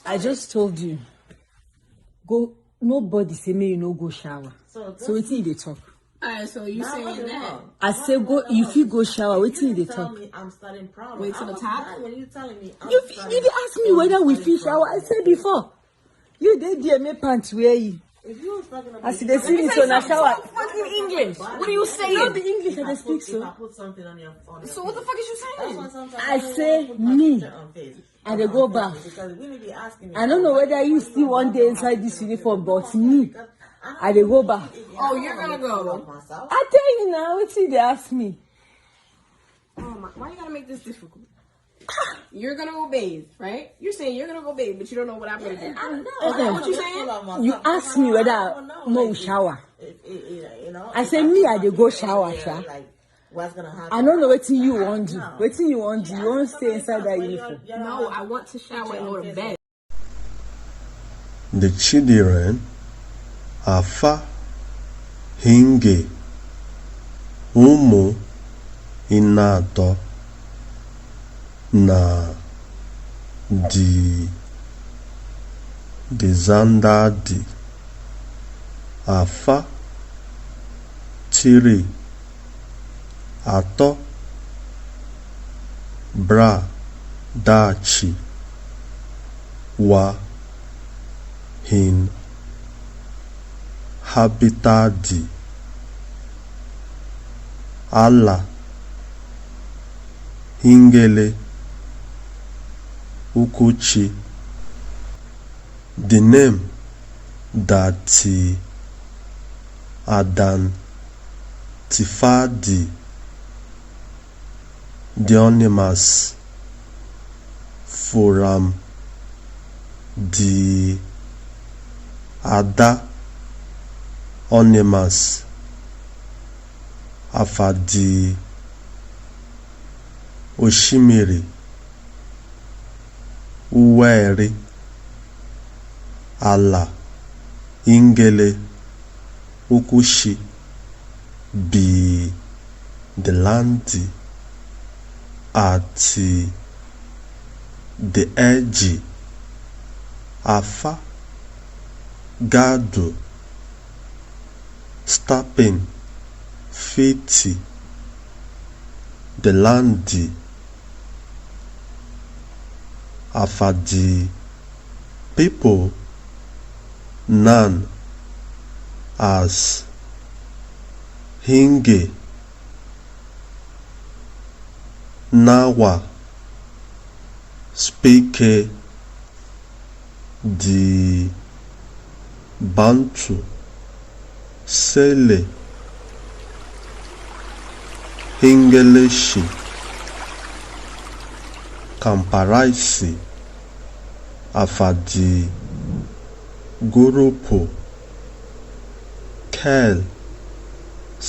I just told you. Go. Nobody say me you no go shower. So wetin you dey talk? Alright, so you saying that? I say go. You fit go shower. Wetin you dey talk? I'm starting proud. Wait till the top. When you telling me, You dey ask me whether we fit shower. I said before. You dey there make pants wear you. If you was talking about, I see they see me so na shower. Fucking English. What are you saying? Not the English I dey speak if I so. put something on your phone. So what the fuck is you saying? I say me. And they go back. I don't know whether you still one day inside this uniform, but me, I they go back. Oh, you're gonna go. I tell you now, wait till they ask me. Oh my, why you gotta make this difficult? You're gonna go bathe, right? You're saying you're gonna go bathe, but you don't know what I'm gonna do. Okay. What you saying? You ask me whether I no shower. I say me, I they go shower, sha. What's gonna happen? I don't know what you want to do. What you want to do? You want to stay inside that uniform? No, I want to shower and go to bed. The children are far hinge umu inato na the zandadi afa tiri atọ bra dachi wa hin habitadi ala hingele ukuchi. The name that Adan Tifadi Dionymus Forum the Ada Onimus Afadi Oshimiri Uweri Ala Ingele Ukushi be the land at the edge afa gado stepping feet the land afadi people none as hinge nawa speak the Bantu Sele Hingeleshi Kamparaisi Afadi Gurupo Kel /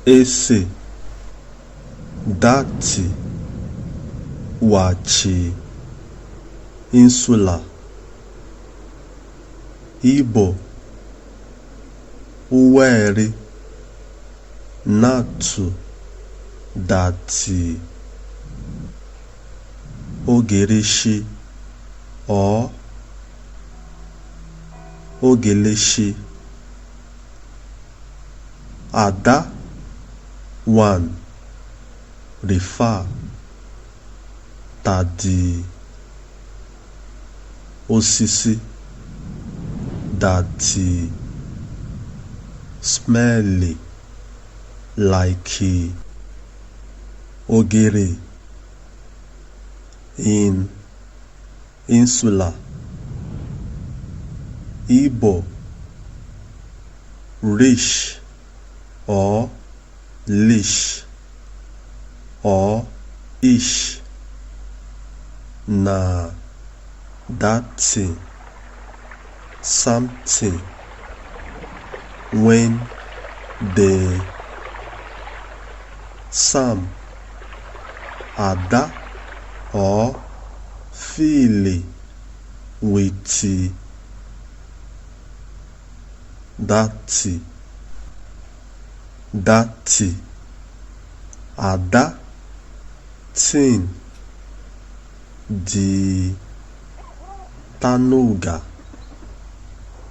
Ese Dati Wachi Insula Igbo Uweri Natu Dati Ogerishi or Ogeleshi Ada one refer tadi osisi dati smelly like ogere in insula Igbo rich or leash or ish na that thing something when the some ada or feel with that ada thing di tanuga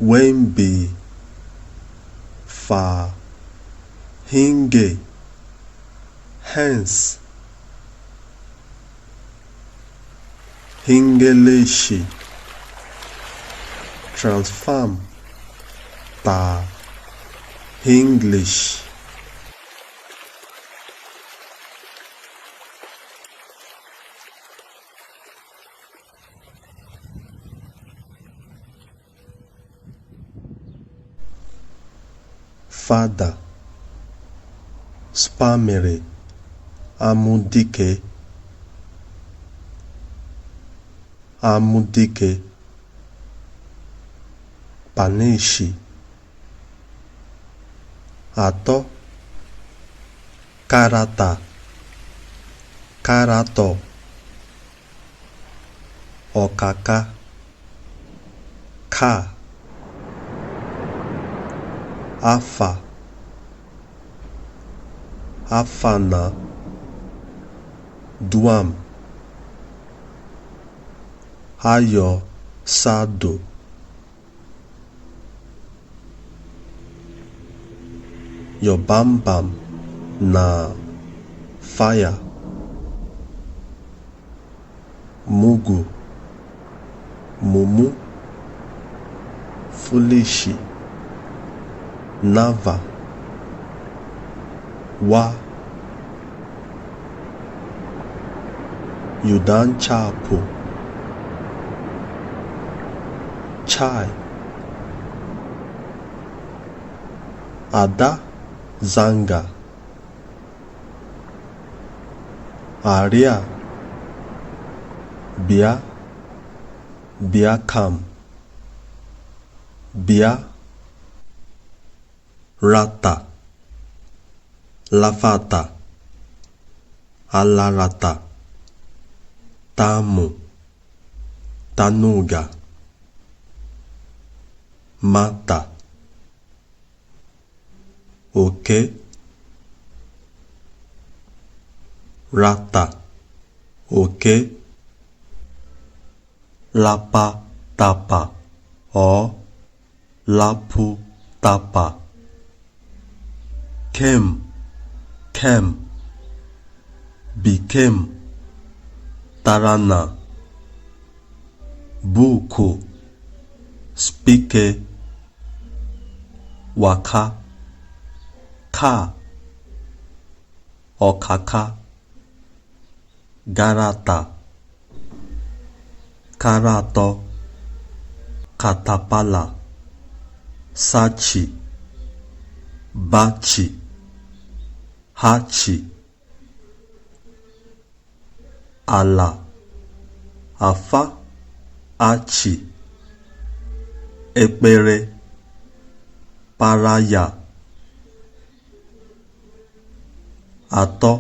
wembe fa hinge hence hingeleshi transform ta English. Father spamere amudike paneshi atọ karato ọkaka ka afana duam ayọ sado your bam bam na fire mugu mumu foolish nava wa yudan chapo chai ada zanga aria bia kam bia rata lafata alarata tamu tanuga mata oke rata oke lapa tapa or lapu tapa came became tarana buku spike waka ka ọ̀kàkà garata karato katapala sachi bachi hachi ala afa achi ekpere paraya atọ